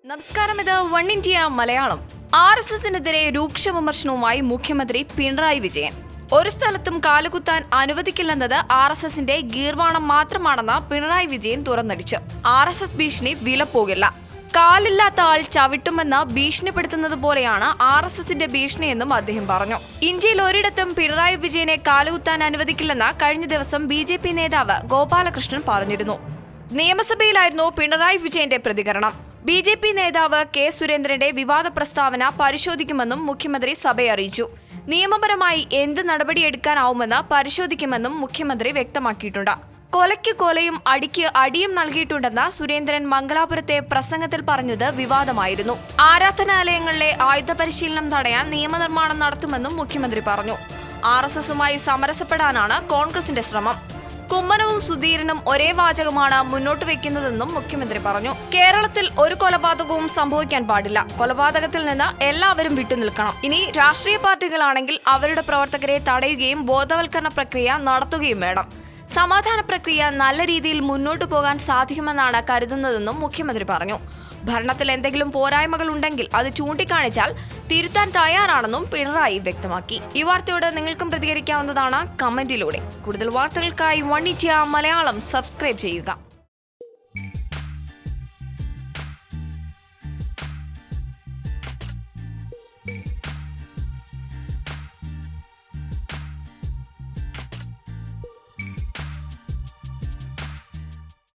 നമസ്കാരം, ഇത് one India Malayalam. RSSനെതിരെ രൂക്ഷ വിമർശനവുമായി മുഖ്യമന്ത്രി പിണറായി വിജയൻ. ഒരു സ്ഥലത്തും കാലുകുത്താൻ അനുവദിക്കില്ലെന്നത് RSSന്റെ ഗീർവാണം മാത്രമാണെന്ന് പിണറായി വിജയൻ തുറന്നടിച്ചു. RSS ഭീഷണി വിലപ്പോകില്ല. കാലില്ലാത്ത ആൾ ചവിട്ടുമെന്ന് ഭീഷണിപ്പെടുത്തുന്നത് പോലെയാണ് RSSന്റെ ഭീഷണിയെന്നും അദ്ദേഹം പറഞ്ഞു. ഇന്ത്യയിൽ ഒരിടത്തും പിണറായി വിജയനെ കാലുകുത്താൻ അനുവദിക്കില്ലെന്ന് കഴിഞ്ഞ ദിവസം BJP നേതാവ് ഗോപാലകൃഷ്ണൻ പറഞ്ഞിരുന്നു. നിയമസഭയിലായിരുന്നു പിണറായി വിജയന്റെ പ്രതികരണം. BJP നേതാവ് K. സുരേന്ദ്രന്റെ വിവാദ പ്രസ്താവന പരിശോധിക്കുമെന്നും മുഖ്യമന്ത്രി സഭയെ അറിയിച്ചു. നിയമപരമായി എന്ത് നടപടിയെടുക്കാനാവുമെന്ന് പരിശോധിക്കുമെന്നും മുഖ്യമന്ത്രി വ്യക്തമാക്കിയിട്ടുണ്ട്. കൊലയ്ക്ക് കൊലയും അടിക്ക് അടിയും നൽകിയിട്ടുണ്ടെന്ന് സുരേന്ദ്രൻ മംഗലാപുരത്തെ പ്രസംഗത്തിൽ പറഞ്ഞത് വിവാദമായിരുന്നു. ആരാധനാലയങ്ങളിലെ ആയുധ പരിശീലനം തടയാൻ നിയമനിർമ്മാണം നടത്തുമെന്നും മുഖ്യമന്ത്രി പറഞ്ഞു. RSSുമായി സമരസപ്പെടാനാണ് കോൺഗ്രസിന്റെ ശ്രമം. കുമ്മനവും സുധീരനും ഒരേ വാചകമാണ് മുന്നോട്ട് വെക്കുന്നതെന്നും മുഖ്യമന്ത്രി പറഞ്ഞു. കേരളത്തിൽ ഒരു കൊലപാതകവും സംഭവിക്കാൻ പാടില്ല. കൊലപാതകത്തിൽ നിന്ന് എല്ലാവരും വിട്ടുനിൽക്കണം. ഇനി രാഷ്ട്രീയ പാർട്ടികളാണെങ്കിൽ അവരുടെ പ്രവർത്തകരെ തടയുകയും ബോധവൽക്കരണ പ്രക്രിയ നടത്തുകയും വേണം. സമാധാന പ്രക്രിയ നല്ല രീതിയിൽ മുന്നോട്ടു പോകാൻ സാധിക്കുമെന്നാണ് കരുതുന്നതെന്നും മുഖ്യമന്ത്രി പറഞ്ഞു. ഭരണത്തിൽ എന്തെങ്കിലും പോരായ്മകൾ ഉണ്ടെങ്കിൽ അത് ചൂണ്ടിക്കാണിച്ചാൽ തിരുത്താൻ തയ്യാറാണെന്നും പിണറായി വ്യക്തമാക്കി. ഈ വാർത്തയോട് നിങ്ങൾക്കും പ്രതികരിക്കാവുന്നതാണ് കമന്റിലൂടെ. കൂടുതൽ വാർത്തകൾക്കായി വൺ ഇന്ത്യ മലയാളം സബ്സ്ക്രൈബ് ചെയ്യുക.